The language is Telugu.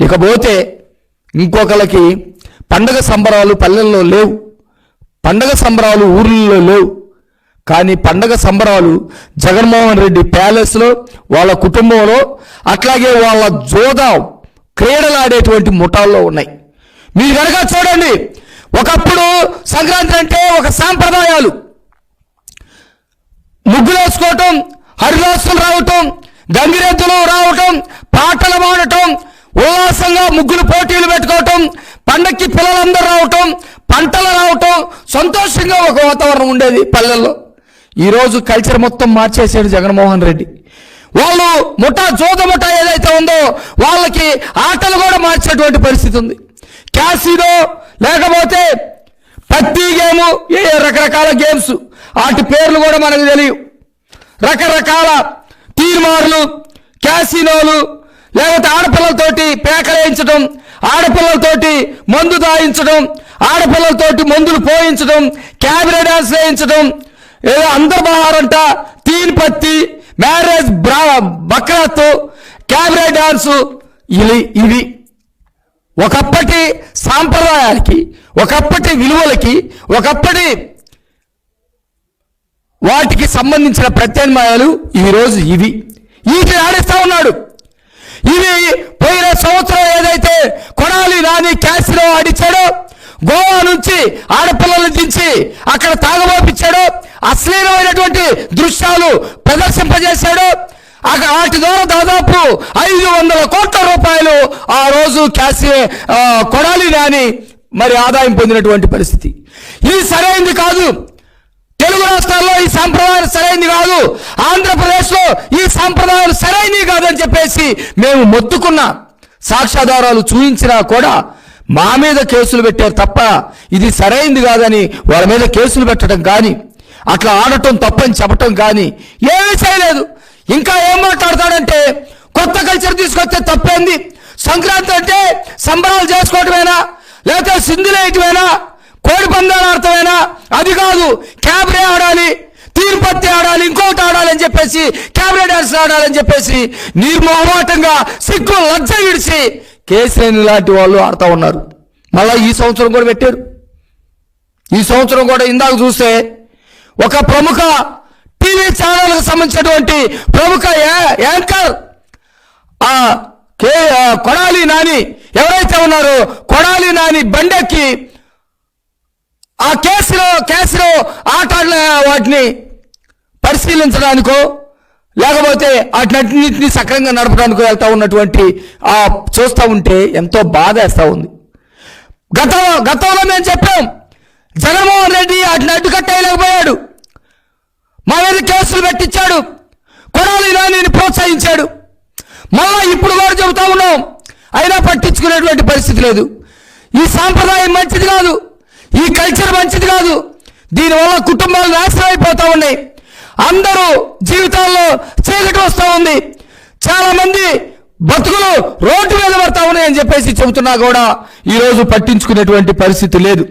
ఇకపోతే ఇంకొకరికి పండగ సంబరాలు పల్లెల్లో లేవు, పండగ సంబరాలు ఊర్లలో లేవు. కానీ పండగ సంబరాలు జగన్మోహన్ రెడ్డి ప్యాలెస్లో, వాళ్ళ కుటుంబంలో, అట్లాగే వాళ్ళ జోద క్రీడలాడేటువంటి ముఠాల్లో ఉన్నాయి. మీరు కనుక చూడండి, ఒకప్పుడు సంక్రాంతి అంటే ఒక సాంప్రదాయాలు, ముగ్గులు వేసుకోవటం, హరిదాసులు రావటం, గంగిరెద్దులు రావటం, పాటలు పాడటం, ఉల్లాసంగా ముగ్గులు పోటీలు పెట్టుకోవటం, పండక్కి పిల్లలందరూ రావటం, పంటలు రావటం, సంతోషంగా ఒక వాతావరణం ఉండేది పల్లెల్లో. ఈరోజు కల్చర్ మొత్తం మార్చేసాడు జగన్మోహన్ రెడ్డి. వాళ్ళు జోద ముఠా ఏదైతే ఉందో వాళ్ళకి ఆటలు కూడా మార్చేటువంటి పరిస్థితి ఉంది. క్యాసినో లేకపోతే పత్తి గేము, రకరకాల గేమ్స్, వాటి పేర్లు కూడా మనకు తెలియవు. రకరకాల తీర్మార్లు, క్యాసినోలు, లేకపోతే ఆడపిల్లలతోటి పేకలేయించడం, ఆడపిల్లలతోటి మందు దాయించడం, ఆడపిల్లలతోటి మందులు పోయించడం, క్యాబరే డాన్స్ వేయించడం, ఏదో అందర్బహారంట, తీన్ పత్తి, మ్యారేజ్ బక్రాత్, క్యాబరే డాన్సు, ఇవి ఒకప్పటి సాంప్రదాయాలకి, ఒకప్పటి విలువలకి, ఒకప్పటి వాటికి సంబంధించిన ప్రత్యామ్నాయాలు ఈరోజు వీటిని ఆడిస్తూ ఉన్నాడు. ఇవి పోయిన సంవత్సరం ఏదైతే కొడాలి నాని క్యాసినో ఆడిచ్చాడో, గోవా నుంచి ఆడపిల్లలు దించి అక్కడ తాగబోపించాడో, అశ్లీలమైనటువంటి దృశ్యాలు ప్రదర్శింపజేశాడో, వాటి ద్వారా దాదాపు 500 కోట్ల రూపాయలు ఆ రోజు కొడాలి నాని మరి ఆదాయం పొందినటువంటి పరిస్థితి. ఇది సరైనది కాదు. తెలుగు రాష్ట్రాల్లో ఈ సాంప్రదాయాలు సరైనది కాదు, ఆంధ్రప్రదేశ్లో ఈ సాంప్రదాయాలు సరైనవి కాదని చెప్పేసి మేము మొత్తుకున్న సాక్ష్యాధారాలు చూపించినా కూడా మా మీద కేసులు పెట్టారు తప్ప ఇది సరైనది కాదని వాళ్ళ మీద కేసులు పెట్టడం కానీ, అట్లా ఆడటం తప్పని చెప్పటం కానీ ఏమీ చేయలేదు. ఇంకా ఏం మాట్లాడతాడంటే కొత్త కల్చర్ తీసుకొస్తే తప్పేంది, సంక్రాంతి అంటే సంబరాలు చేసుకోవటమేనా, లేకపోతే సింధులేయటమేనా, కోడి పందాలు ఆడటమేనా, అది కాదు, క్యాబరే ఆడాలి, తీర్పత్తి ఆడాలి, ఇంకోటి ఆడాలి అని చెప్పేసి, క్యాబరే డాన్స్ ఆడాలని చెప్పేసి నిర్మోహమాటంగా సిగ్గు లజ్జ విడిచి కేసీఆర్ లాంటి వాళ్ళు ఆడుతూ ఉన్నారు. మళ్ళీ ఈ సంవత్సరం కూడా పెట్టారు. ఈ సంవత్సరం కూడా ఇందాక చూస్తే ఒక ప్రముఖ టీవీ ఛానల్కి సంబంధించినటువంటి ప్రముఖ యాంకర్ కొడాలి నాని ఎవరైతే ఉన్నారో, కొడాలి నాని బండెక్కి ఆ కేసులో ఆటల వాటిని పరిశీలించడానికో లేకపోతే వాటినన్నింటినీ సక్రమంగా నడపడానికి వెళ్తా ఉన్నటువంటి చూస్తూ ఉంటే ఎంతో బాధ వేస్తూ ఉంది. గతంలో మేము చెప్పాం, జగన్మోహన్ రెడ్డి వాటిని అడ్డుకట్టేయలేకపోయాడు, మా మీద కేసులు పెట్టించాడు, కొడాలి నానిని ప్రోత్సహించాడు. మళ్ళా ఇప్పుడు కూడా చెబుతా ఉన్నాం, అయినా పట్టించుకునేటువంటి పరిస్థితి లేదు. ఈ సాంప్రదాయం మంచిది కాదు, ఈ కల్చర్ మంచిది కాదు. దీనివల్ల కుటుంబాలు నాశనం అయిపోతూ ఉన్నాయి, అందరూ జీవితాల్లో చీకటి వస్తూ ఉంది, చాలా మంది బతుకులు రోడ్డు మీద పడతా ఉన్నాయని చెప్పేసి చెబుతున్నా కూడా ఈరోజు పట్టించుకునేటువంటి పరిస్థితి లేదు.